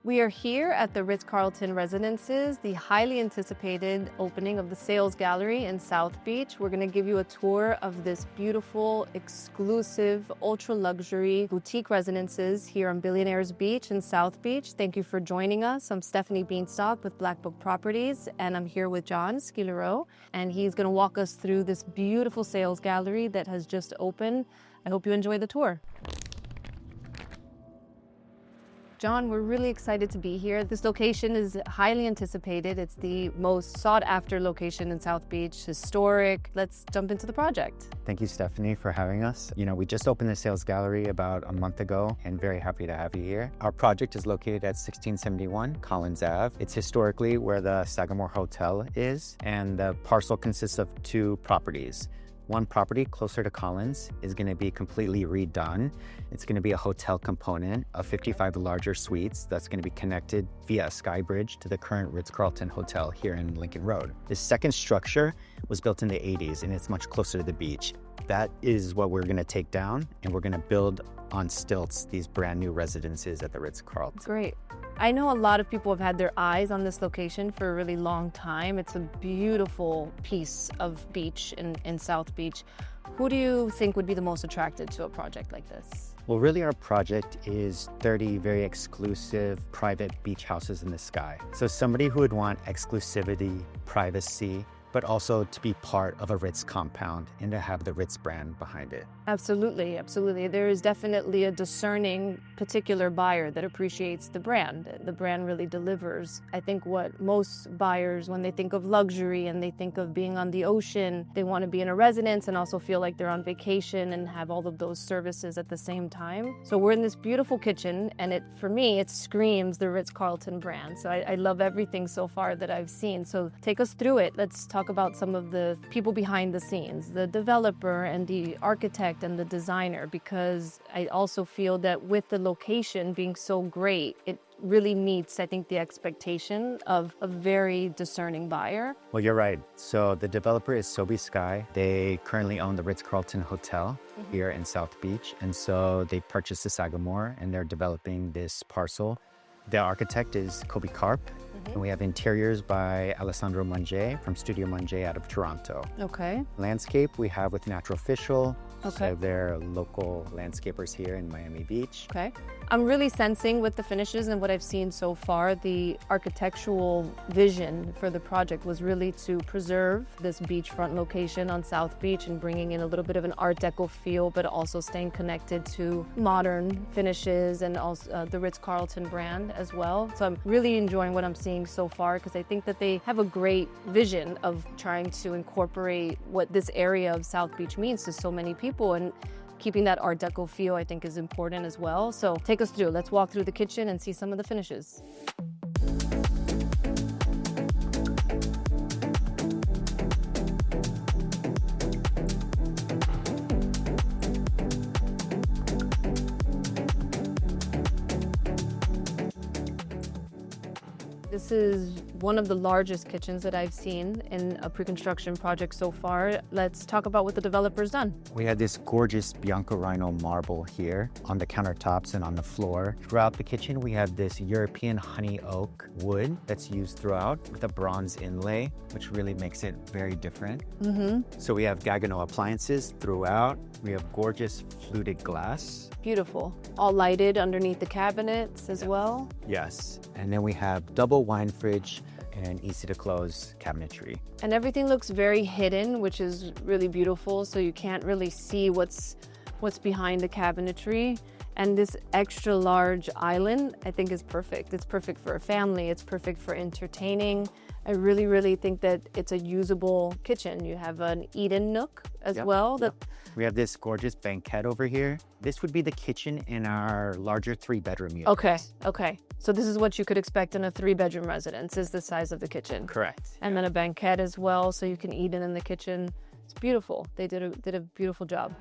We are here at the Ritz-Carlton Residences, the highly anticipated opening of the sales gallery in South Beach. We're going to give you a tour of this beautiful, exclusive, ultra-luxury boutique residences here on Billionaires Beach in South Beach. Thank you for joining us. I'm Stephanie Bienstock with Blackbook Properties, and I'm here with John Schiliro, and he's going to walk us through this beautiful sales gallery that has just opened. I hope you enjoy the tour. John, we're really excited to be here. This location is highly anticipated. It's the most sought-after location in South Beach, historic. Let's jump into the project. Thank you, Stephanie, for having us. We just opened the sales gallery about a month ago and very happy to have you here. Our project is located at 1671 Collins Ave. It's historically where the Sagamore Hotel is, and the parcel consists of two properties. One property closer to Collins is going to be completely redone. It's going to be a hotel component of 55 larger suites that's going to be connected via a sky bridge to the current Ritz-Carlton Hotel here in Lincoln Road. This second structure was built in the 80s and it's much closer to the beach. That is what we're going to take down, and we're going to build on stilts these brand new residences at the Ritz-Carlton. Great. I know a lot of people have had their eyes on this location for a really long time. It's a beautiful piece of beach in South Beach. Who do you think would be the most attracted to a project like this? Well, really our project is 30 very exclusive private beach houses in the sky. So somebody who would want exclusivity, privacy, but also to be part of a Ritz compound and to have the Ritz brand behind it. Absolutely, absolutely. There is definitely a discerning particular buyer that appreciates the brand. The brand really delivers. I think what most buyers, when they think of luxury and they think of being on the ocean, they want to be in a residence and also feel like they're on vacation and have all of those services at the same time. So we're in this beautiful kitchen, and for me, it screams the Ritz-Carlton brand. So I love everything so far that I've seen. So take us through it. Let's talk about some of the people behind the scenes, the developer and the architect and the designer, because I also feel that with the location being so great, it really meets, I think, the expectation of a very discerning buyer. Well, you're right. So the developer is Sobe Sky. They currently own the Ritz-Carlton Hotel here in South Beach. And so they purchased the Sagamore and they're developing this parcel. The architect is Kobe Karp. And we have interiors by Alessandro Monge from Studio Monge out of Toronto. Okay. Landscape we have with Natural Official. Okay. So they're local landscapers here in Miami Beach. Okay. I'm really sensing with the finishes and what I've seen so far, the architectural vision for the project was really to preserve this beachfront location on South Beach and bringing in a little bit of an Art Deco feel, but also staying connected to modern finishes and also the Ritz-Carlton brand as well. So I'm really enjoying what I'm seeing so far, because I think that they have a great vision of trying to incorporate what this area of South Beach means to so many people, and keeping that Art Deco feel, I think, is important as well. So take us through. Let's walk through the kitchen and see some of the finishes. This is one of the largest kitchens that I've seen in a pre-construction project so far. Let's talk about what the developer's done. We had this gorgeous Bianco Rhino marble here on the countertops and on the floor. Throughout the kitchen, we have this European honey oak wood that's used throughout with a bronze inlay, which really makes it very different. So we have Gaggenau appliances throughout. We have gorgeous fluted glass. Beautiful. All lighted underneath the cabinets as well. Yes. And then we have double wine fridge and easy to close cabinetry. And everything looks very hidden, which is really beautiful. So you can't really see what's behind the cabinetry. And this extra large island, I think, is perfect. It's perfect for a family. It's perfect for entertaining. I really, really think that it's a usable kitchen. You have an eat-in nook as well. We have this gorgeous banquette over here. This would be the kitchen in our larger 3-bedroom unit. Okay. So this is what you could expect in a 3-bedroom residence, is the size of the kitchen. Correct. And then a banquette as well, so you can eat in the kitchen. It's beautiful. They did a beautiful job.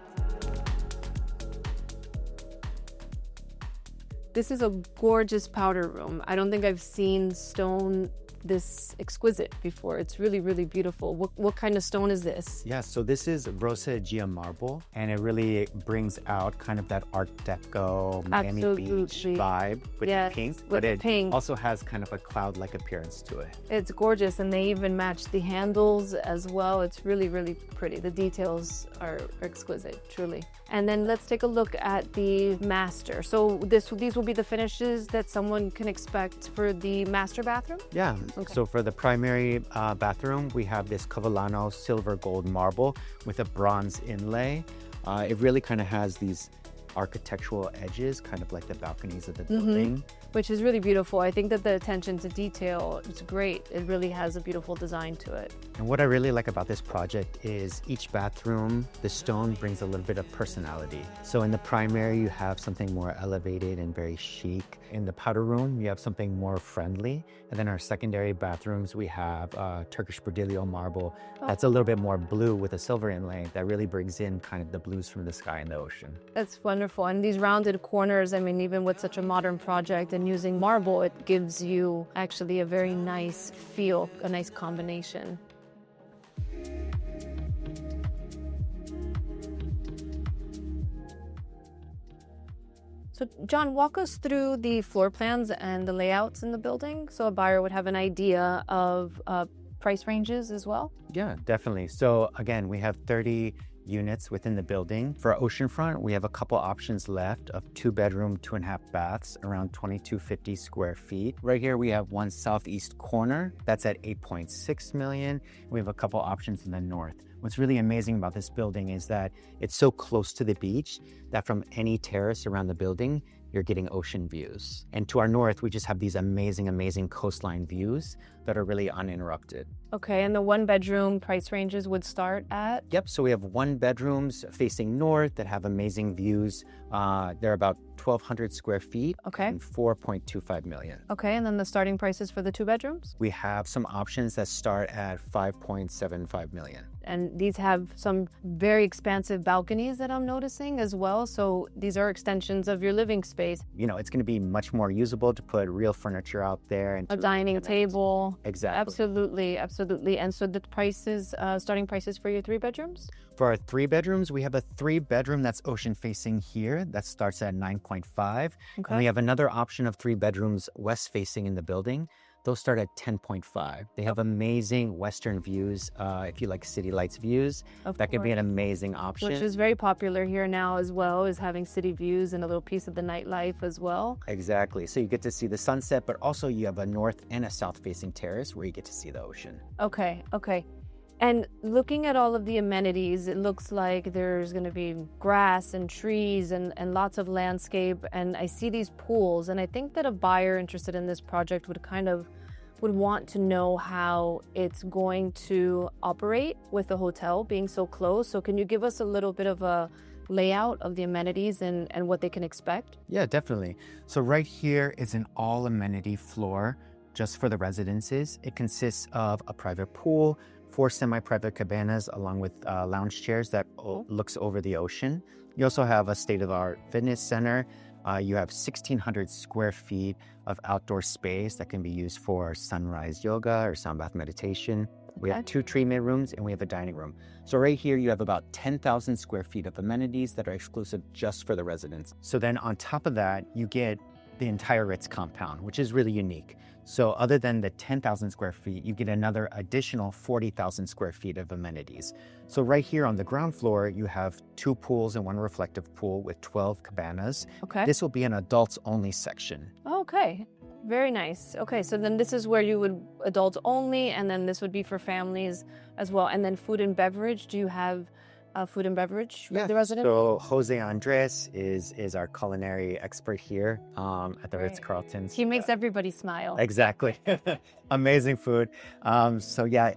This is a gorgeous powder room. I don't think I've seen stone this exquisite before. It's really, really beautiful. What kind of stone is this? Yeah, so this is Rosa Gia marble, and it really brings out kind of that Art Deco Miami Beach vibe with the pink, but it also has kind of a cloud-like appearance to it. It's gorgeous, and they even match the handles as well. It's really, really pretty. The details are exquisite, truly. And then let's take a look at the master. So these will be the finishes that someone can expect for the master bathroom? Yeah, so for the primary bathroom, we have this Cavallano silver gold marble with a bronze inlay. It really kind of has these architectural edges, kind of like the balconies of the building. Which is really beautiful. I think that the attention to detail is great. It really has a beautiful design to it. And what I really like about this project is each bathroom, the stone brings a little bit of personality. So in the primary, you have something more elevated and very chic. In the powder room, you have something more friendly. And then our secondary bathrooms, we have Turkish Berdillo marble. That's a little bit more blue with a silver inlay that really brings in kind of the blues from the sky and the ocean. That's wonderful. And these rounded corners, I mean, even with such a modern project and using marble, it gives you actually a very nice feel, a nice combination. So John, walk us through the floor plans and the layouts in the building so a buyer would have an idea of price ranges as well. Yeah, definitely. So again, we have 30 units within the building. For oceanfront, we have a couple options left of 2-bedroom, 2.5 baths, around 2,250 square feet. Right here, we have one southeast corner that's at 8.6 million. We have a couple options in the north. What's really amazing about this building is that it's so close to the beach that from any terrace around the building, you're getting ocean views. And to our north, we just have these amazing, amazing coastline views that are really uninterrupted. Okay, and the 1-bedroom price ranges would start at? Yep, so we have 1-bedrooms facing north that have amazing views. They're about 1,200 square feet and 4.25 million. Okay, and then the starting prices for the 2-bedrooms? We have some options that start at 5.75 million. And these have some very expansive balconies that I'm noticing as well. So these are extensions of your living space. You know, it's going to be much more usable to put real furniture out there. And a dining table. Exactly. Absolutely, absolutely. And so the prices, starting prices for your 3-bedrooms? For our 3-bedrooms, we have a 3-bedroom that's ocean facing here. That starts at 9.5. Okay. And we have another option of 3 bedrooms west facing in the building. Those start at 10.5. They have amazing western views. If you like city lights views, that could be an amazing option. Which is very popular here now as well, is having city views and a little piece of the nightlife as well. Exactly. So you get to see the sunset, but also you have a north and a south facing terrace where you get to see the ocean. Okay, okay. And looking at all of the amenities, it looks like there's going to be grass and trees and lots of landscape. And I see these pools. And I think that a buyer interested in this project would want to know how it's going to operate with the hotel being so close. So can you give us a little bit of a layout of the amenities and what they can expect? Yeah, definitely. So right here is an all amenity floor just for the residences. It consists of a private pool, 4 semi-private cabanas along with lounge chairs that looks over the ocean. You also have a state-of-the-art fitness center. You have 1,600 square feet of outdoor space that can be used for sunrise yoga or sound bath meditation. We have 2 treatment rooms and we have a dining room. So right here, you have about 10,000 square feet of amenities that are exclusive just for the residents. So then on top of that, you get the entire Ritz compound, which is really unique. So other than the 10,000 square feet, you get another additional 40,000 square feet of amenities. So right here on the ground floor, you have 2 pools and 1 reflective pool with 12 cabanas. Okay. This will be an adults only section. Okay. Very nice. Okay, so then this is where you would adults only, and then this would be for families as well. And then food and beverage, do you have food and beverage for the residents? So José Andrés is our culinary expert here at the Ritz-Carlton. He makes everybody smile. Exactly. Amazing food. So yeah,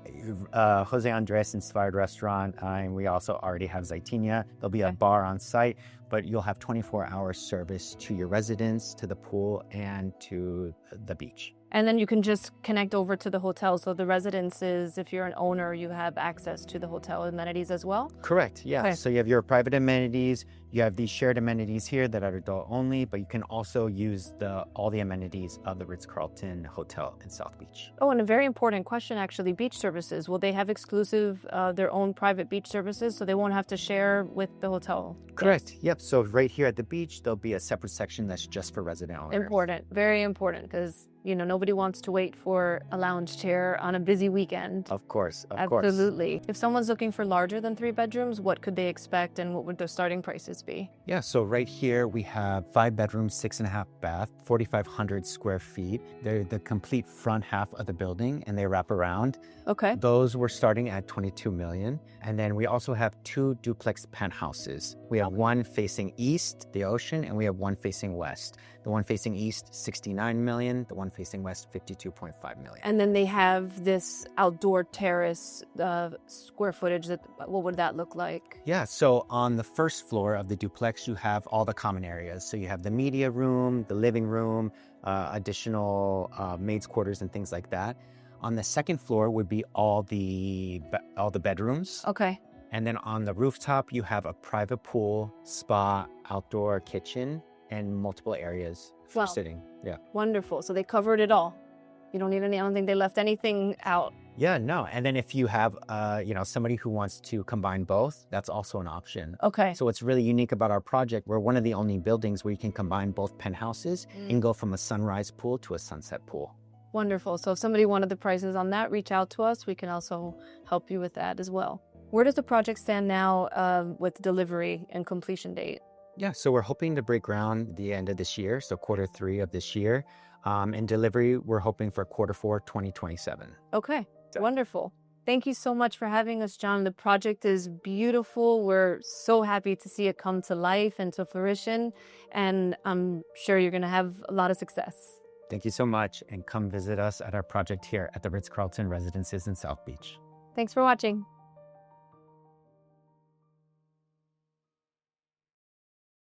José Andrés inspired restaurant, and we also already have Zaitinia. There'll be a bar on site, but you'll have 24-hour service to your residents, to the pool, and to the beach. And then you can just connect over to the hotel. So the residences, if you're an owner, you have access to the hotel amenities as well? Correct, yeah. Okay. So you have your private amenities, You have these shared amenities here that are adult only, but you can also use all the amenities of the Ritz-Carlton Hotel in South Beach. Oh, and a very important question, actually, beach services. Will they have exclusive, their own private beach services, so they won't have to share with the hotel? Correct. Yep. So right here at the beach, there'll be a separate section that's just for resident owners. Important. Very important, because, nobody wants to wait for a lounge chair on a busy weekend. Of course. Absolutely. If someone's looking for larger than 3 bedrooms, what could they expect and what would the starting prices be? Yeah, so right here we have 5 bedrooms, 6.5 bath, 4,500 square feet. They're the complete front half of the building and they wrap around. Okay. Those were starting at $22 million. And then we also have 2 duplex penthouses. We have one facing east, the ocean, and we have one facing west. The one facing east, $69 million. The one facing west, $52.5 million. And then they have this outdoor terrace square footage. What would that look like? Yeah, so on the first floor of the duplex, you have all the common areas. So you have the media room, the living room, additional maids' quarters and things like that. On the second floor would be all the bedrooms. Okay. And then on the rooftop, you have a private pool, spa, outdoor kitchen, and multiple areas for sitting. Yeah. Wonderful. So they covered it all. You don't need I don't think they left anything out. Yeah, no. And then if you have, somebody who wants to combine both, that's also an option. Okay. So what's really unique about our project, we're one of the only buildings where you can combine both penthouses and go from a sunrise pool to a sunset pool. Wonderful. So if somebody wanted the prices on that, reach out to us. We can also help you with that as well. Where does the project stand now with delivery and completion date? Yeah, so we're hoping to break ground the end of this year, so Q3 of this year. And delivery, we're hoping for Q4 2027. Okay, wonderful. Thank you so much for having us, John. The project is beautiful. We're so happy to see it come to life and to fruition. And I'm sure you're going to have a lot of success. Thank you so much. And come visit us at our project here at the Ritz-Carlton Residences in South Beach. Thanks for watching.